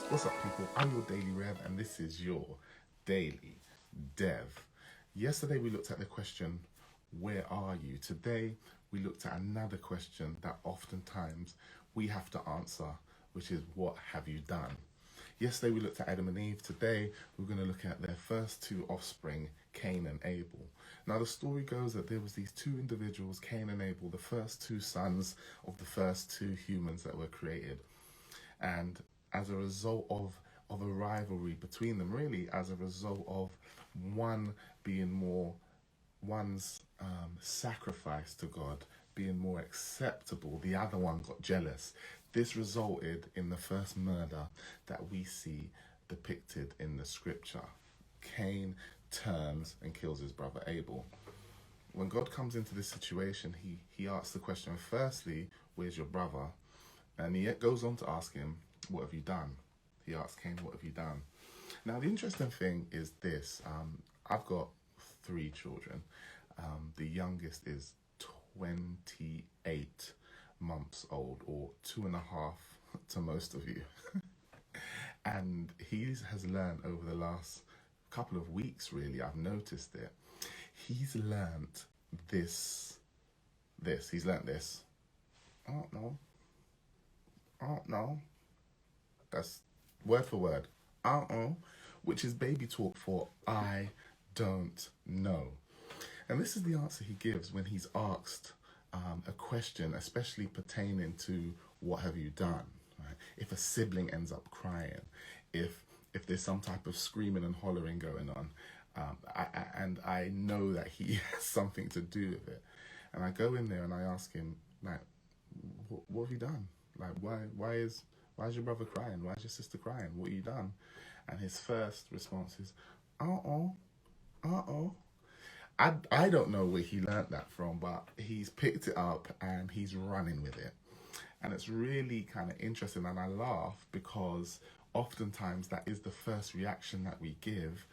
What's up, people? I'm your Daily Rev, and this is your Daily Dev. Yesterday, we looked at the question, where are you? Today, we looked at another question that oftentimes we have to answer, which is, what have you done? Yesterday, we looked at Adam and Eve. Today, we're going to look at their first two offspring, Cain and Abel. Now, the story goes that there was these two individuals, Cain and Abel, the first two sons of the first two humans that were created. And as a result of a rivalry between them, really as a result of one being more, one's sacrifice to God being more acceptable, the other one got jealous. This resulted in the first murder that we see depicted in the scripture. Cain turns and kills his brother Abel. When God comes into this situation, he asks the question, firstly, where's your brother? And he goes on to ask him, what have you done? He asks Cain, what have you done? Now, the interesting thing is this. I've got three children. The youngest is 28 months old, or 2.5 to most of you. And he has learned over the last couple of weeks, really, I've noticed it. He's learned this. He's learned this. Oh, no. Oh, no. That's word for word. Which is baby talk for I don't know. And this is the answer he gives when he's asked a question, especially pertaining to what have you done? Right? If a sibling ends up crying, if there's some type of screaming and hollering going on, and I know that he has something to do with it, and I go in there and I ask him, like, what have you done? Like, why is your brother crying? Why is your sister crying? What have you done? And his first response is, uh-oh. I don't know where he learnt that from, but he's picked it up and he's running with it. And it's really kind of interesting, and I laugh because oftentimes that is the first reaction that we give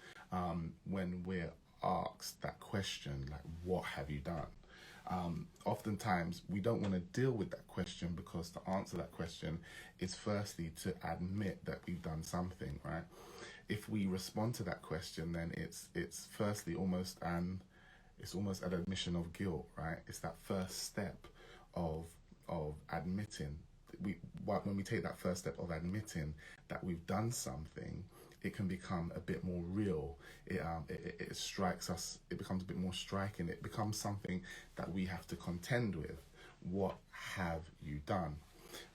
when we're asked that question, like, what have you done? Oftentimes we don't want to deal with that question, because to answer that question is firstly to admit that we've done something, right? If we respond to that question, then it's firstly almost an admission of guilt, right? It's that first step of admitting. When we take that first step of admitting that we've done something, it can become a bit more real. It strikes us. It becomes a bit more striking. It becomes something that we have to contend with. What have you done?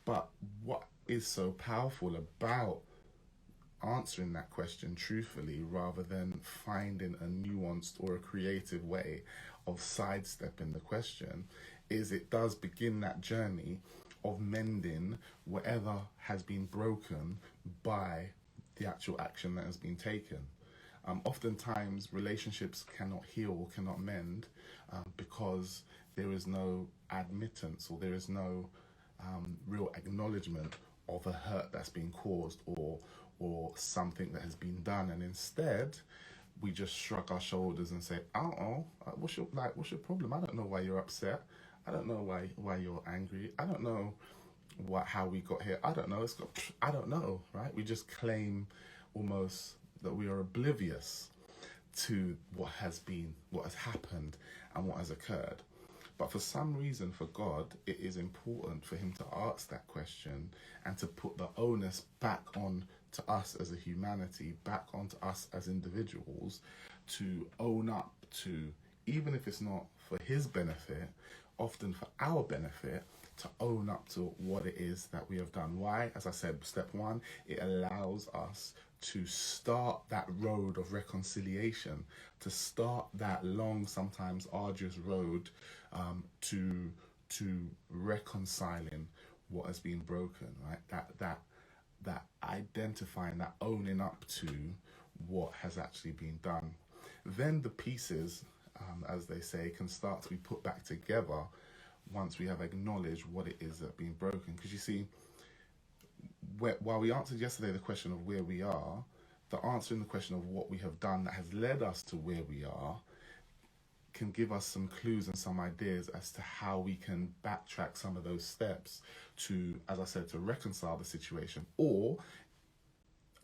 But what is so powerful about answering that question truthfully, rather than finding a nuanced or a creative way of sidestepping the question, is it does begin that journey of mending whatever has been broken by the actual action that has been taken. Oftentimes, relationships cannot heal or cannot mend because there is no admittance, or there is no real acknowledgement of a hurt that's been caused, or something that has been done, and instead we just shrug our shoulders and say, what's your problem? I don't know why you're upset. I don't know why you're angry. I don't know how we got here. I don't know. I don't know, right? We just claim almost that we are oblivious to what has happened and what has occurred. But for some reason, for God, it is important for him to ask that question and to put the onus back on to us as a humanity, back onto us as individuals, to own up to, even if it's not for his benefit, often for our benefit, to own up to what it is that we have done. Why? As I said, step one, it allows us to start that road of reconciliation, to start that long, sometimes arduous road to reconciling what has been broken, right? That identifying, that owning up to what has actually been done. Then the pieces, as they say, can start to be put back together once we have acknowledged what it is that's been broken. Because you see, while we answered yesterday the question of where we are, the answering the question of what we have done that has led us to where we are can give us some clues and some ideas as to how we can backtrack some of those steps to, as I said, to reconcile the situation, or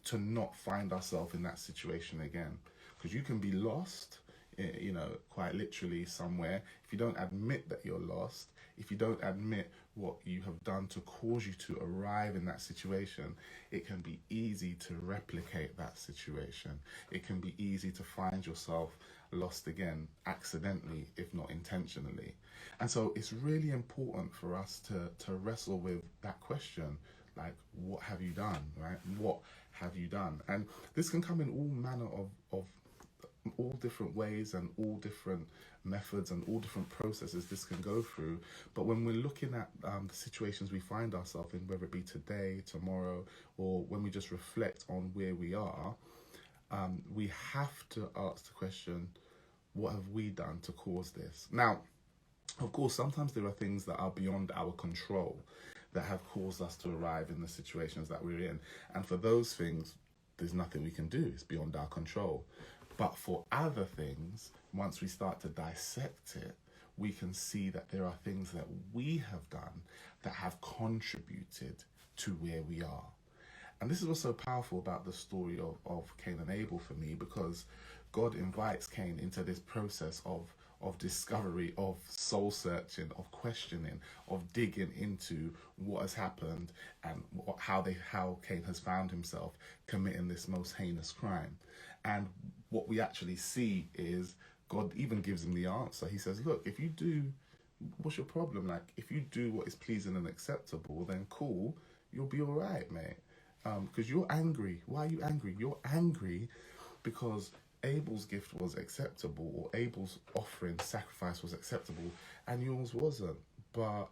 to not find ourselves in that situation again. Because you can be lost, quite literally somewhere. If you don't admit that you're lost, if you don't admit what you have done to cause you to arrive in that situation, it can be easy to replicate that situation. It can be easy to find yourself lost again, accidentally, if not intentionally. And so it's really important for us to wrestle with that question, like, what have you done, right? What have you done? And this can come in all manner of all different ways and all different methods and all different processes this can go through. But when we're looking at the situations we find ourselves in, whether it be today, tomorrow, or when we just reflect on where we are, we have to ask the question, what have we done to cause this? Now, of course, sometimes there are things that are beyond our control that have caused us to arrive in the situations that we're in. And for those things, there's nothing we can do. It's beyond our control. But for other things, once we start to dissect it, we can see that there are things that we have done that have contributed to where we are. And this is what's so powerful about the story of Cain and Abel for me, because God invites Cain into this process of discovery, of soul searching, of questioning, of digging into what has happened and how Cain has found himself committing this most heinous crime. And what we actually see is God even gives him the answer. He says, look, if you do, what's your problem? Like, if you do what is pleasing and acceptable, then cool, you'll be all right, mate. Because you're angry. Why are you angry? You're angry because Abel's gift was acceptable, or Abel's offering, sacrifice was acceptable, and yours wasn't. But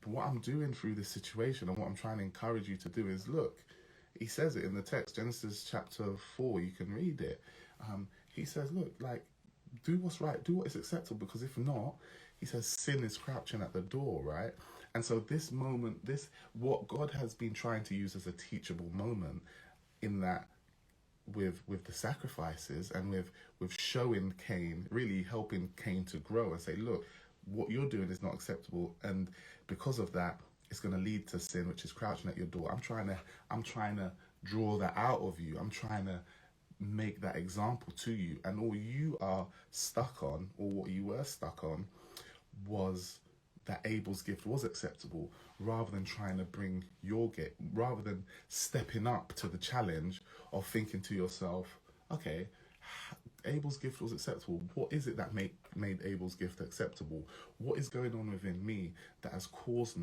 what I'm doing through this situation and what I'm trying to encourage you to do is, look, he says it in the text, Genesis chapter 4, you can read it. He says, look, like, do what's right, do what is acceptable, because if not, he says, sin is crouching at the door, right? And so this moment, what God has been trying to use as a teachable moment, in that with the sacrifices and with showing Cain, really helping Cain to grow and say, look, what you're doing is not acceptable, and because of that, it's going to lead to sin, which is crouching at your door. I'm trying to draw that out of you. I'm trying to make that example to you, and all you are stuck on, or what you were stuck on, was that Abel's gift was acceptable, rather than trying to bring your gift, rather than stepping up to the challenge of thinking to yourself, okay, Abel's gift was acceptable. What is it that made Abel's gift acceptable? What is going on within me that has caused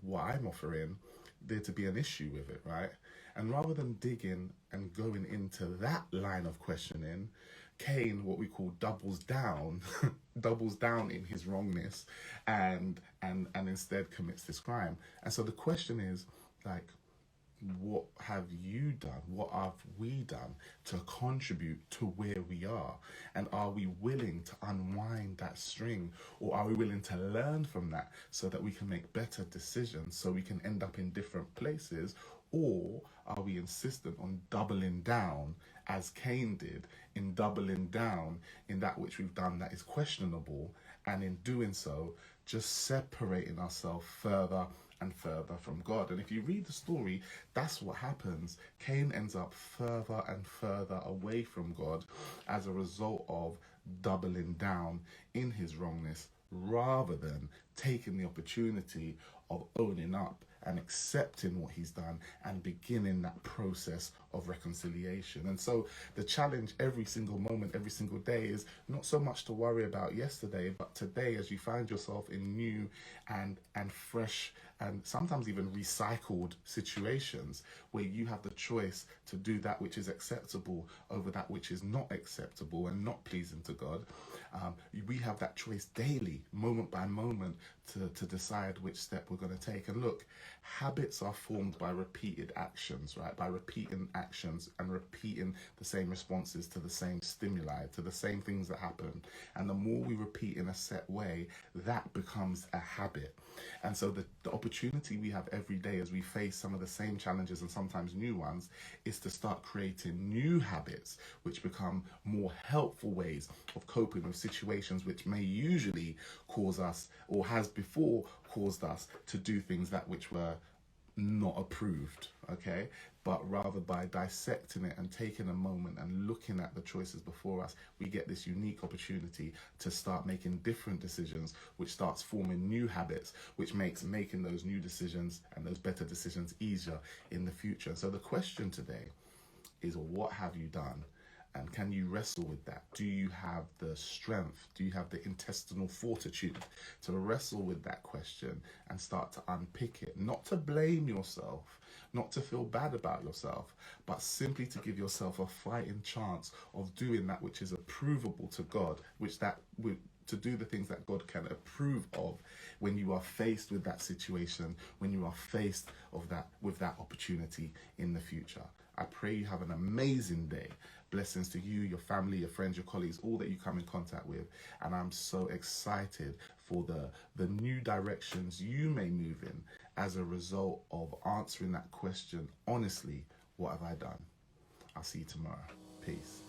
what I'm offering there to be an issue with it, right? And rather than digging and going into that line of questioning, Cain, what we call, doubles down in his wrongness, and instead commits this crime. And so the question is, like, what have you done? What have we done to contribute to where we are? And are we willing to unwind that string, or are we willing to learn from that so that we can make better decisions, so we can end up in different places? Or are we insistent on doubling down, as Cain did, in doubling down in that which we've done that is questionable, and in doing so, just separating ourselves further and further from God? And if you read the story, that's what happens. Cain ends up further and further away from God as a result of doubling down in his wrongness, rather than taking the opportunity of owning up and accepting what he's done and beginning that process of reconciliation. And so the challenge every single moment, every single day, is not so much to worry about yesterday, but today, as you find yourself in new and fresh and sometimes even recycled situations, where you have the choice to do that which is acceptable over that which is not acceptable and not pleasing to God. We have that choice daily, moment by moment, to decide which step we're going to take. And look, habits are formed by repeated actions, right? By repeating actions and repeating the same responses to the same stimuli, to the same things that happen. And the more we repeat in a set way, that becomes a habit. And so the opportunity we have every day as we face some of the same challenges and sometimes new ones is to start creating new habits which become more helpful ways of coping with situations which may usually cause us, or has before caused us, to do things that which were not approved, okay? But rather, by dissecting it and taking a moment and looking at the choices before us, we get this unique opportunity to start making different decisions, which starts forming new habits, which makes making those new decisions and those better decisions easier in the future. So the question today is, what have you done? And can you wrestle with that? Do you have the strength? Do you have the intestinal fortitude to wrestle with that question and start to unpick it? Not to blame yourself, not to feel bad about yourself, but simply to give yourself a fighting chance of doing that which is approvable to God, to do the things that God can approve of when you are faced with that situation, when you are faced with that opportunity in the future. I pray you have an amazing day. Blessings to you, your family, your friends, your colleagues, all that you come in contact with. And I'm so excited for the new directions you may move in as a result of answering that question honestly, what have I done? I'll see you tomorrow. Peace.